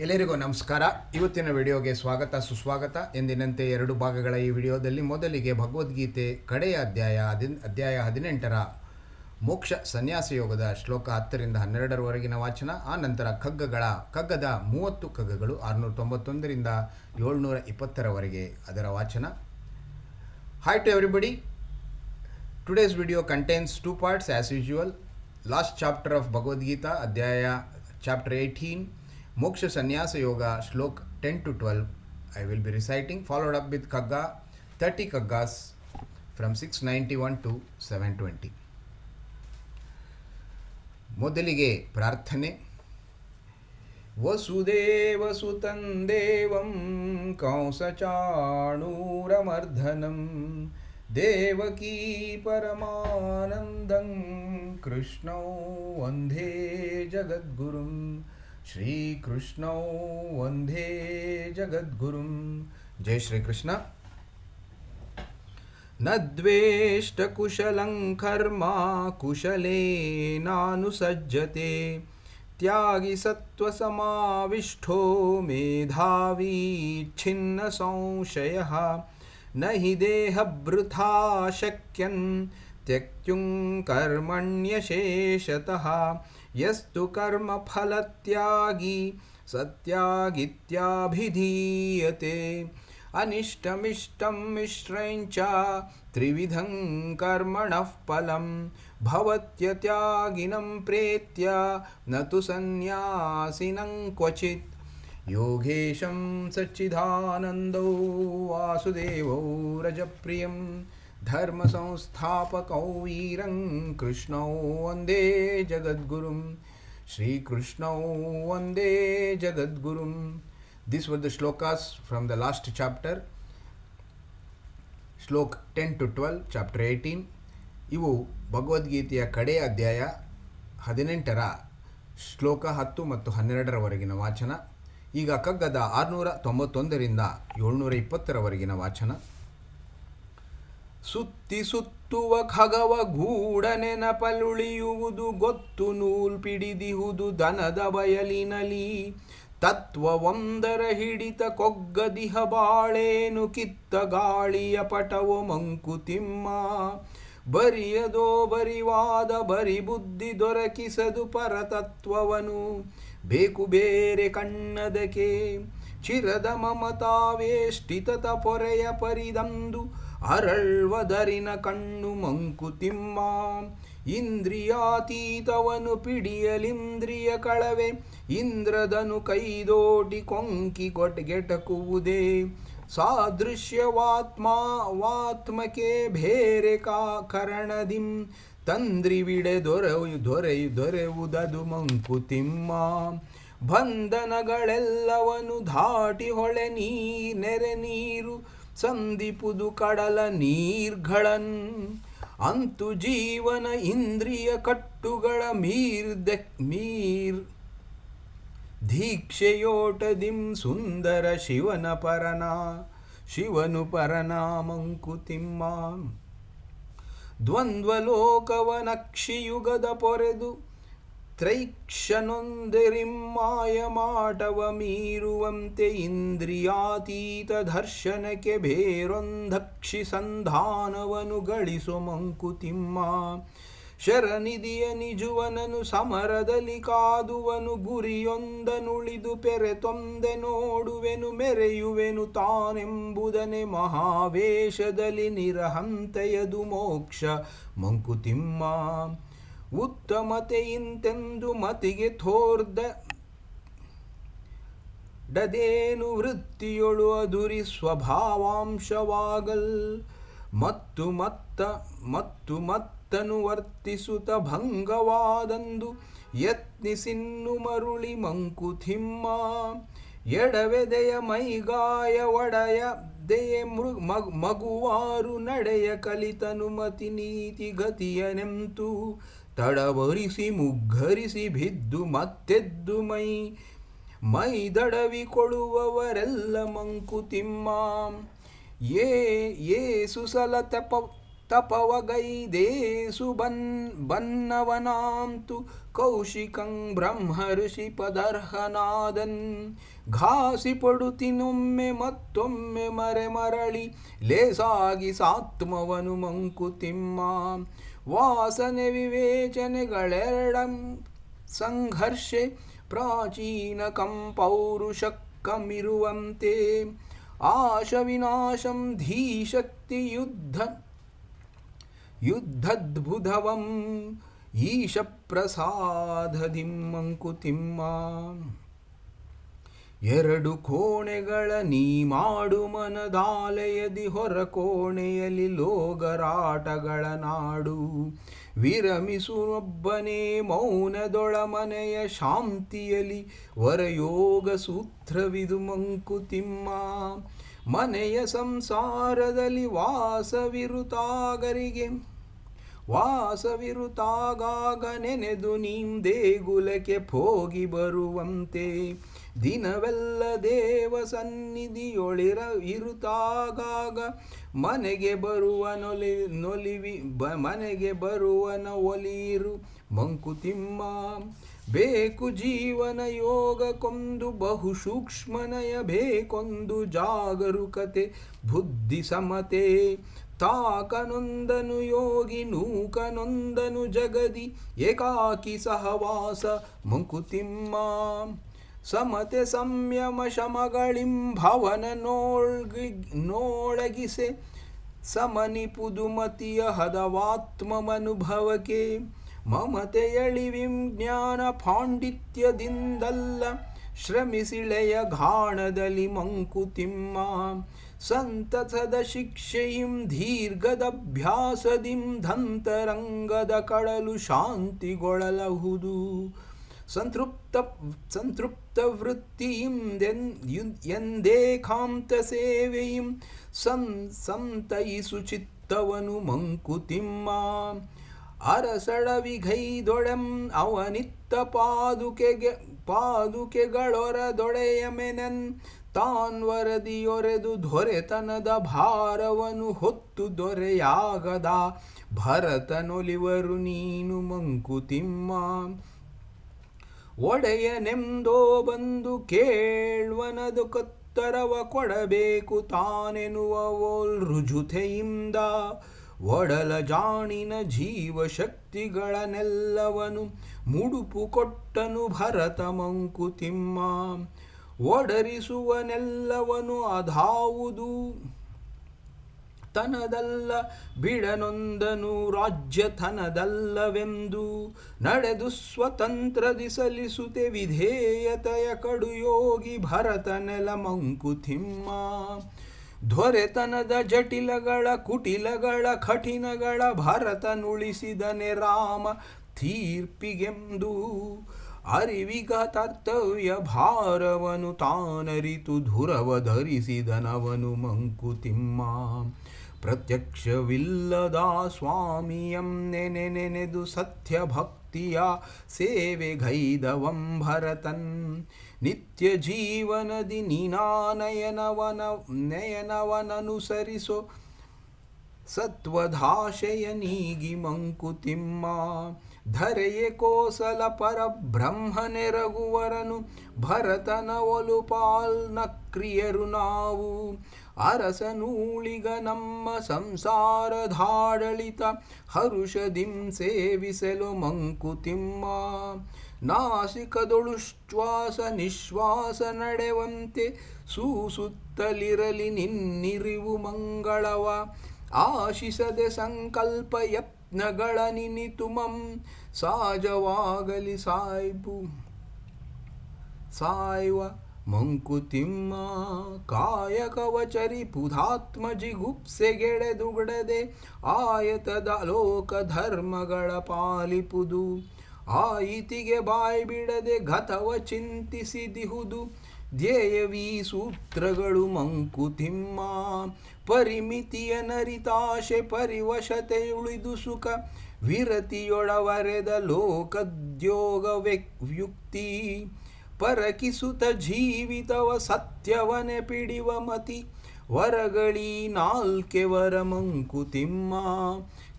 ಎಲ್ಲರಿಗೂ ನಮಸ್ಕಾರ. ಇವತ್ತಿನ ವಿಡಿಯೋಗೆ ಸ್ವಾಗತ ಸುಸ್ವಾಗತ. ಎಂದಿನಂತೆ 2 ಭಾಗಗಳ ಈ ವಿಡಿಯೋದಲ್ಲಿ ಮೊದಲಿಗೆ ಭಗವದ್ಗೀತೆ ಕಡೆಯ ಅಧ್ಯಾಯ 18ರ ಮೋಕ್ಷ ಸನ್ಯಾಸ ಯೋಗದ ಶ್ಲೋಕ 10ರಿಂದ 12ರವರೆಗಿನ ವಾಚನ. ಆ ನಂತರ ಕಗ್ಗದ 30 ಕಗ್ಗಗಳು 691ರಿಂದ 720ರವರೆಗೆ ಅದರ ವಾಚನ. Hi to everybody. Today's video contains 2 parts as usual. Last chapter of Bhagavad Gita, chapter 18, Moksha Sannyasa Yoga, Shlok 10 to 12, I will be reciting, followed up with 30 Kaggas from 691 to 720. ಮೊದಲಿಗೆ ಪ್ರಾರ್ಥನೆ. ವಸುದೇವಸುತಂ ದೇವಂ ಕಂಸಚಾಣೂರಮರ್ಧನಂ ದೇವಕೀ ಪರಮಾನಂದಂ ಕೃಷ್ಣೌ ವಂದೇ ಜಗದ್ಗುರುಂ ಶ್ರೀಕೃಷ್ಣೌ ವಂದೇ ಜಗದ್ಗುರುಂ. ಜೈ ಶ್ರೀಕೃಷ್ಣ. ನ ದ್ವೇಷ್ಟ ಕುಶಲಂ ಕರ್ಮ ಕುಶಲೇನಾನುಸಜ್ಜತೆ ತ್ಯಾಗಿ ಸತ್ವಸಮಾವಿಷ್ಟೋ ಮೇಧಾವಿ ಛಿನ್ನ ಸಂಶಯಃ ನ ಹಿ ದೇಹಭೃಥಾ ಶಕ್ಯನ್ ತ್ಯಕ್ತುಂ ಕರ್ಮಣ್ಯಶೇಷತಃ ಯಸ್ತು ಕರ್ಮಫಲತ್ಯಾಗಿ ಸತ್ಯಾಗಿತ್ಯಾಭಿಧೀಯತೆ ಅನಿಷ್ಟಮಿಷ್ಟಂ ಮಿಶ್ರೈಂಚ ತ್ರಿವಿಧಂ ಕರ್ಮಣಃ ಫಲಂ ಭವತ್ಯತ್ಯಾಗಿನಂ ಪ್ರೇತ್ಯ ನ ತು ಸನ್ಯಾಸಿನಂ ಕ್ವಚಿತ್. ಯೋಗೇಶಂ ಸಚ್ಚಿದಾನಂದೋ ವಾಸುದೇವೋ ರಜಪ್ರಿಯಂ ಧರ್ಮ ಸಂಸ್ಥಾಪಕೌ Veeram ಕೃಷ್ಣೌ Vande ಜಗದ್ಗುರುಂ ಶ್ರೀಕೃಷ್ಣೌ Vande ಜಗದ್ಗುರುಂ. These were the shlokas from the last chapter, Shlok 10 to 12, chapter 18. ಇವು ಭಗವದ್ಗೀತೆಯ ಕಡೆಯ ಅಧ್ಯಾಯ 18ರ ಶ್ಲೋಕ 10 ಮತ್ತು 12ರವರೆಗಿನ ವಾಚನ. ಈಗ ಕಗ್ಗದ 691ರಿಂದ 720ರವರೆಗಿನ ವಾಚನ. ಸುತ್ತಿ ಸುತ್ತುವ ಖಗವ ಗೂಢ ನೆನಪಲುಳಿಯುವುದು ಗೊತ್ತು ನೂಲ್ಪಿಡಿದಿಹುದು ದನದ ಬಯಲಿನಲಿ ತತ್ವವೊಂದರ ಹಿಡಿತ ಕೊಗ್ಗದಿಹ ಬಾಳೇನು ಕಿತ್ತ ಗಾಳಿಯ ಪಟವೋ ಮಂಕುತಿಮ್ಮ. ಬರಿಯದೋ ಬರಿವಾದ ಬರಿ ಬುದ್ಧಿ ದೊರಕಿಸದು ಪರತತ್ವವನು ಬೇಕು ಬೇರೆ ಕಣ್ಣದಕ್ಕೆ ಚಿರದ ಮಮತಾವೇಷ್ಟಿತತ ಪೊರೆಯ ಪರಿದಂದು ಅರಳ್ವದರಿನ ಕಣ್ಣು ಮಂಕುತಿಮ್ಮ. ಇಂದ್ರಿಯಾತೀತವನು ಪಿಡಿಯಲಿಂದ್ರಿಯ ಕಳವೆ ಇಂದ್ರದನು ಕೈದೋಟಿ ಕೊಂಕಿ ಗೆಟಕುವುದೇ ಸಾದೃಶ್ಯವಾತ್ಮಕೆ ಬೇರೆ ಕರಣದಿಂ ತಂದ್ರಿವಿಡೆ ದೊರೆಯುವುದದು ಮಂಕುತಿಮ್ಮ. ಬಂಧನಗಳೆಲ್ಲವನು ದಾಟಿ ಹೊಳೆ ನೆರೆ ನೀರು ಸಂದಿಪುದು ಕಡಲ ನೀರ್ಗಳನ್ ಅಂತು ಜೀವನ ಇಂದ್ರಿಯ ಕಟ್ಟುಗಳ ಮೀರ್ ದೀಕ್ಷೆಯೋಟದಿಂ ಸುಂದರ ಶಿವನು ಪರನ ಮಂಕುತಿಮ್ಮ. ದ್ವಂದ್ವಲೋಕವನಕ್ಷಿಯುಗದ ಪೊರೆದು ತ್ರೈಕ್ಷನೊಂದೆರಿಮ್ಮಾಯ ಮಾಟವ ಮೀರುವಂತೆ ಇಂದ್ರಿಯಾತೀತ ದರ್ಶನಕ್ಕೆ ಬೇರೊಂದಕ್ಷಿ ಸಂಧಾನವನು ಗಳಿಸೋ ಮಂಕುತಿಮ್ಮ. ಶರನಿಧಿಯ ನಿಜುವನನು ಸಮರದಲ್ಲಿ ಕಾದುವನು ಗುರಿಯೊಂದನುಳಿದು ಪೆರೆತೊಂದೆ ನೋಡುವೆನು ಮೆರೆಯುವೆನು ತಾನೆಂಬುದನೆ ಮಹಾವೇಶದಲ್ಲಿ ನಿರಹಂತೆಯದು ಮೋಕ್ಷ ಮಂಕುತಿಮ್ಮ. ಉತ್ತಮತೆಯಿಂತೆಂದು ಮತಿಗೆ ಡದೇನು ವೃತ್ತಿಯೊಳು ಅದುರಿ ಸ್ವಭಾವಾಂಶವಾಗಲ್ ಮತ್ತನು ವರ್ತಿಸುತ್ತ ಭಂಗವಾದಂದು ಯತ್ನಿಸಿನ್ನು ಮರುಳಿ ಮಂಕುತಿಮ್ಮ. ಎಡವೆದೆಯ ಮೈಗಾಯ ಒಡೆಯ ದೆಯೆ ಮಗುವಾರು ನಡೆಯ ಕಲಿತನು ಮತಿ ನೀತಿ ಗತಿಯನೆಂತು ತಡವರಿಸಿ ಮುಗ್ಗರಿಸಿ ಬಿದ್ದು ಮತ್ತೆದ್ದು ಮೈ ದಡವಿಕೊಳ್ಳುವವರೆಲ್ಲ ಮಂಕುತಿಮ್ಮ. ಏಸು ಸಲ ತಪವಗೈದೇಸು ಬನ್ನವನಾಂತು ಕೌಶಿಕಂ ಬ್ರಹ್ಮರ್ಷಿ ಪದರ್ಹನಾದನ್ ಘಾಸಿ ಪಡುತ್ತಿನೊಮ್ಮೆ ಮತ್ತೊಮ್ಮೆ ಮರಳಿ ಲೇಸಾಗಿ ಸಾತ್ಮವನು ಮಂಕುತಿಮ್ಮ ವಾಸನೆ ವಿವೇಚನೆಗಳೆರಡಂ ಸಂಘರ್ಷೆ ಪ್ರಾಚೀನ ಕಂಪೌರುಷಕ್ಕಮಿರುವಂತೆ ಆಶ ವಿನಾಶಂ ಧೀಶಕ್ತಿ ಯುದ್ಧದ್ಭುಧವಂ ಈಶ ಪ್ರಸಾದದಿಂ ಮಂಕುತಿಮ್ಮ ಎರಡು ಕೋಣೆಗಳ ನೀ ಮಾಡು ಮನದಾಲಯದಿ ಹೊರ ಕೋಣೆಯಲ್ಲಿ ಲೋಗರಾಟಗಳ ನಾಡು ವಿರಮಿಸುವೊಬ್ಬನೇ ಮೌನದೊಳ ಮನೆಯ ಶಾಂತಿಯಲಿ ವರಯೋಗ ಸೂತ್ರವಿದು ಮಂಕುತಿಮ್ಮ ಮನೆಯ ಸಂಸಾರದಲ್ಲಿ ವಾಸವಿರುತ್ತಾಗಾಗ ನೆನೆದು ನೀಂ ದೇಗುಲಕ್ಕೆ ಹೋಗಿ ಬರುವಂತೆ ದಿನವೆಲ್ಲ ದೇವ ಸನ್ನಿಧಿಯೊಳಿರುತ್ತಾಗಾಗ ಮನೆಗೆ ಬರುವನ ಒಲಿರು ಮಂಕುತಿಮ್ಮ ಬೇಕು ಜೀವನ ಯೋಗ ಕೊಂದು ಬಹು ಸೂಕ್ಷ್ಮನಯ ಬೇಕೊಂದು ಜಾಗರೂಕತೆ ಬುದ್ಧಿ ಸಮತೆ ತಾಕನೊಂದನು ಯೋಗಿ ನೂಕನೊಂದನು ಜಗದಿ ಏಕಾಕಿ ಸಹವಾಸ ಮಂಕುತಿಮ್ಮ ಸಮತೆ ಸಂಯಮ ಶಮಗಳಿಂ ಭವನ ನೋಳಗಿಸೆ ಸಮನಿಪುದುಮತಿಯ ಹದವಾತ್ಮಮನುಭವಕ್ಕೆ ಮಮತೆಯಳಿವಿಂ ಜ್ಞಾನ ಪಾಂಡಿತ್ಯದಿಂದಲ್ಲ ಶ್ರಮಿಸಿಳೆಯ ಘಾಣದಲ್ಲಿ ಮಂಕುತಿಮ್ಮ ಸಂತಸದ ಶಿಕ್ಷೆಯಿಂ ದೀರ್ಘದಭ್ಯಾಸದಿಂ ದಂತರಂಗದ ಕಡಲು ಶಾಂತಿಗೊಳ್ಳಲಹುದು ಸಂತೃಪ್ತ ವೃತ್ತಿಯಿಂ ಎಂದೇಕಾಂತ ಸೇವೆಯಿಂ ಸಂತೈಸು ಚಿತ್ತವನು ಮಂಕುತಿಮ್ಮ ಅರಸಡವಿಗೈದೊಡೆಂ ಅವನಿತ್ತ ಪಾದುಕೆಗಳೊರದೊಡೆಯಮೆನನ್ ತಾನ್ವರದಿಯೊರೆದು ದೊರೆತನದ ಭಾರವನು ಹೊತ್ತು ದೊರೆಯಾಗದ ಭರತನೊಲಿವರು ನೀನು ಮಂಕುತಿಮ್ಮ ಒಡೆಯನೆಂದೋ ಬಂದು ಕೇಳ್ವನದು ಕತ್ತರವ ಕೊಡಬೇಕು ತಾನೆನ್ನುವವೋಲ್ ರುಜುತೆಯಿಂದ ಒಡಲ ಜಾಣಿನ ಜೀವಶಕ್ತಿಗಳನ್ನೆಲ್ಲವನು ಮುಡುಪು ಕೊಟ್ಟನು ಭರತ ಮಂಕುತಿಮ್ಮ ಒಡರಿಸುವನೆಲ್ಲವನು ಅದಾವುದು ತನದಲ್ಲ ಬಿಡನೊಂದನು ರಾಜ್ಯ ತನದಲ್ಲವೆಂದು ನಡೆದು ಸ್ವತಂತ್ರದಿ ಸಲ್ಲಿಸುತ್ತೆ ವಿಧೇಯತೆಯ ಕಡುಯೋಗಿ ಭರತನೆಲ ಮಂಕುತಿಮ್ಮ ದೊರೆತನದ ಜಟಿಲಗಳ ಕುಟಿಲಗಳ ಕಠಿಣಗಳ ಭರತನುಳಿಸಿದನೆ ರಾಮ ತೀರ್ಪಿಗೆಂದು ಅರಿವಿಗ ಕರ್ತವ್ಯ ಭಾರವನು ತಾನರಿತು ಧುರವ ಧರಿಸಿದನವನು ಮಂಕುತಿಮ್ಮ ಪ್ರತ್ಯಕ್ಷವಿಲ್ಲದ ಸ್ವಾಮಿಯಂ ನೆನೆದು ಸತ್ಯ ಭಕ್ತಿಯ ಸೇವೆಗೈದವಂ ಭರತನ್ ನಿತ್ಯ ಜೀವನದಿ ನಯನವನನುಸರಿಸೋ ಸತ್ವಧಾಶಯ ನೀಗಿ ಮಂಕುತಿಮ್ಮ ಧರೆಯೇ ಕೋಸಲ ಪರಬ್ರಹ್ಮನೆರಗುವರನು ಭರತನ ಒಲುಪಾಲ್ನ ಕ್ರಿಯರು ನಾವು ಅರಸನೂಳಿಗ ನಮ್ಮ ಸಂಸಾರಧಾಡಳಿತ ಹರುಷದಿಂ ಸೇವಿಸಲು ಮಂಕುತಿಮ್ಮ ನಾಸಿಕದೊಳು ನಿಶ್ವಾಸ ನಡೆವಂತೆ ಸೂಸುತ್ತಲಿರಲಿ ನಿನ್ನಿರಿವು ಮಂಗಳವ ಆಶಿಸದೆ ಸಂಕಲ್ಪ ಯತ್ನಗಳ ನಿನಿತುಮಂ ಸಹಜವಾಗಲಿ ಸಾಯುವ ಮಂಕುತಿಮ್ಮ ಕಾಯಕವಚರಿ ಪುಧಾತ್ಮ ಜಿಗುಪ್ಸೆಗೆಡೆದುಗಡದೆ ಆಯತದ ಲೋಕ ಧರ್ಮಗಳ ಪಾಲಿಪುದು ಆಯಿತಿಗೆ ಬಾಯಿ ಬಿಡದೆ ಗತವ ಚಿಂತಿಸಿದಿಹುದು ಧ್ಯೇಯವೀ ಸೂತ್ರಗಳು ಮಂಕುತಿಮ್ಮ ಪರಿಮಿತಿಯ ನರಿತಾಶೆ ಪರಿವಶತೆ ಉಳಿದು ಸುಖ ವಿರತಿಯೊಳವರೆದ ಲೋಕದ್ಯೋಗ ವ್ಯುಕ್ತಿ ಪರಕಿಸುತ್ತ ಜೀವಿತವ ಸತ್ಯವನೆ ಪಿಡಿವ ಮತಿ ವರಗಳಿ ನಾಲ್ಕೆ ವರ ಮಂಕುತಿಮ್ಮ.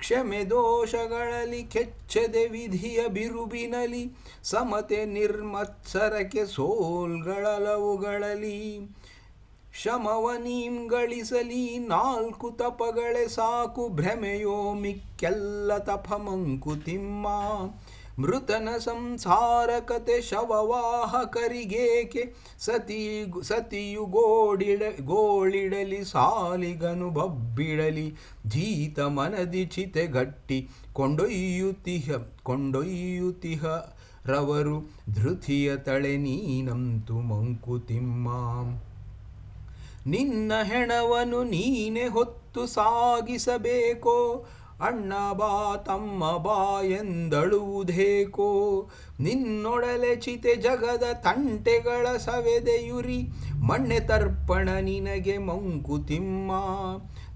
ಕ್ಷಮೆ ದೋಷಗಳಲ್ಲಿ ಕೆಚ್ಚದೆ ವಿಧಿಯ ಬಿರುಬಿನಲಿ, ಸಮತೆ ನಿರ್ಮತ್ಸರಕ್ಕೆ ಸೋಲ್ಗಳಲವುಗಳಲ್ಲಿ. ಶಮವ ನೀಂ ಗಳಿಸಲಿ ನಾಲ್ಕು ತಪಗಳೇ ಸಾಕು, ಭ್ರಮೆಯೋ ಮಿಕ್ಕೆಲ್ಲ ತಪ ಮಂಕುತಿಮ್ಮ. ಮೃತನ ಸಂಸಾರ ಕತೆ ಶವವಾಹಕರಿಗೇಕೆ, ಸತಿಯು ಗೋಳಿಡಲಿ ಸಾಲಿಗನು ಬಬ್ಬಿಡಲಿ. ಧೀತ ಮನದಿ ಚಿತೆಗಟ್ಟಿ ಕೊಂಡೊಯ್ಯುತಿಹ ರವರು, ಧೃತಿಯ ತಳೆ ನೀನಂತು ಮಂಕುತಿಮ್ಮ. ನಿನ್ನ ಹೆಣವನು ನೀನೆ ಹೊತ್ತು ಸಾಗಿಸಬೇಕೋ, ಅಣ್ಣ ಬಾ ತಮ್ಮ ಬಾ ಎಂದಳುವುದೇಕೋ. ನಿನ್ನೊಡಲೆ ಚಿತೆ ಜಗದ ತಂಟೆಗಳ ಸವೆದೆಯುರಿ, ಮಣ್ಣೆ ತರ್ಪಣ ನಿನಗೆ ಮಂಕುತಿಮ್ಮ.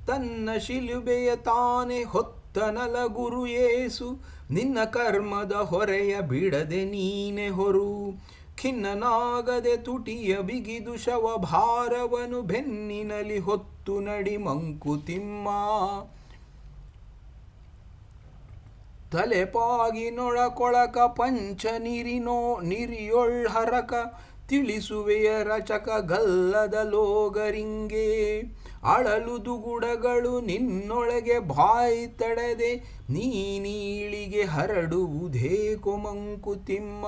ತನ್ನ ಶಿಲುಬೆಯ ತಾನೆ ಹೊತ್ತನಲ ಗುರು ಯೇಸು, ನಿನ್ನ ಕರ್ಮದ ಹೊರೆಯ ಬಿಡದೆ ನೀನೆ ಹೊರು. ಖಿನ್ನನಾಗದೆ ತುಟಿಯ ಬಿಗಿದು ಶವ ಭಾರವನು ಬೆನ್ನಿನಲಿ ಹೊತ್ತು ನಡಿ ಮಂಕುತಿಮ್ಮ. ತಲೆಪಾಗಿ ನೊಳಕೊಳಕ ಪಂಚ ನಿರಿಯೊಳ್ಹರಕ, ತಿಳಿಸುವೆಯ ರಚಕ ಗಲ್ಲದ ಲೋಗರಿಂಗೆ. ಅಳಲು ದುಗುಡಗಳು ನಿನ್ನೊಳಗೆ ಬಾಯಿ ತಡೆದೆ, ನೀನೀಳಿಗೆ ಹರಡುವುದೇಕೋ ಮಂಕುತಿಮ್ಮ.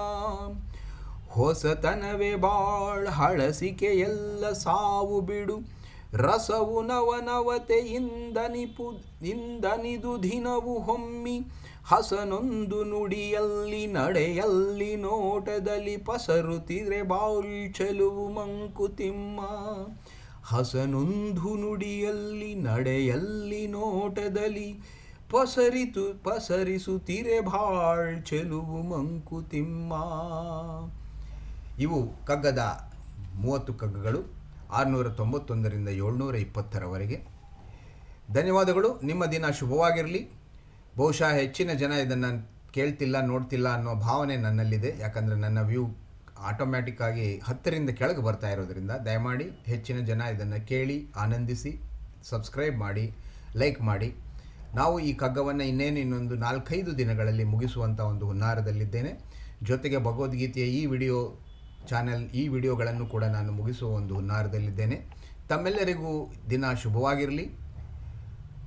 ಹೊಸತನವೇ ಬಾಳ್ ಹಳಸಿಕೆ ಎಲ್ಲ ಸಾವು ಬಿಡು, ರಸವು ನವನವತೆ ಇಂದನಿದು ದಿನವು ಹೊಮ್ಮಿ. ಹಸನೊಂದು ನುಡಿಯಲ್ಲಿ ನಡೆಯಲ್ಲಿ ನೋಟದಲ್ಲಿ, ಪಸರುತ್ತಿರೆ ಬಾಳ್ ಚೆಲುವು ಮಂಕುತಿಮ್ಮ. ಹಸನೊಂದು ನುಡಿಯಲ್ಲಿ ನಡೆಯಲ್ಲಿ ನೋಟದಲ್ಲಿ, ಪಸರಿಸುತ್ತಿರೆ ಬಾಳ್ ಚೆಲುವು ಮಂಕುತಿಮ್ಮ. ಇವು ಕಗ್ಗದ 30 ಕಗ್ಗಗಳು, 691ರಿಂದ 720ರವರೆಗೆ. ಧನ್ಯವಾದಗಳು. ನಿಮ್ಮ ದಿನ ಶುಭವಾಗಿರಲಿ. ಬಹುಶಃ ಹೆಚ್ಚಿನ ಜನ ಇದನ್ನು ಕೇಳ್ತಿಲ್ಲ ನೋಡ್ತಿಲ್ಲ ಅನ್ನೋ ಭಾವನೆ ನನ್ನಲ್ಲಿದೆ, ಯಾಕಂದರೆ ನನ್ನ ವ್ಯೂ ಆಟೋಮ್ಯಾಟಿಕ್ಕಾಗಿ 10ರಿಂದ ಕೆಳಗೆ ಬರ್ತಾ ಇರೋದ್ರಿಂದ. ದಯಮಾಡಿ ಹೆಚ್ಚಿನ ಜನ ಇದನ್ನು ಕೇಳಿ ಆನಂದಿಸಿ, ಸಬ್ಸ್ಕ್ರೈಬ್ ಮಾಡಿ, ಲೈಕ್ ಮಾಡಿ. ನಾವು ಈ ಕಗ್ಗವನ್ನು ಇನ್ನೊಂದು 4-5 ದಿನಗಳಲ್ಲಿ ಮುಗಿಸುವಂಥ ಒಂದು ಹುನ್ನಾರದಲ್ಲಿದ್ದೇನೆ. ಜೊತೆಗೆ ಭಗವದ್ಗೀತೆಯ ಈ ವಿಡಿಯೋಗಳನ್ನು ಕೂಡ ನಾನು ಮುಗಿಸುವ ಒಂದು ಹುನ್ನಾರದಲ್ಲಿದ್ದೇನೆ. ತಮ್ಮೆಲ್ಲರಿಗೂ ದಿನ ಶುಭವಾಗಿರಲಿ,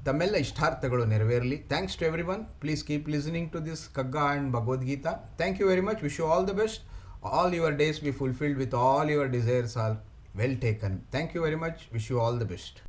ತಮ್ಮೆಲ್ಲ ಇಷ್ಟಾರ್ಥಗಳು ನೆರವೇರಲಿ. Thanks to everyone. Please keep listening to this Kagga and Bhagavad Gita. Thank you very much. Wish you all the best. All your days be fulfilled with all your desires are well taken. Thank you very much. Wish you all the best.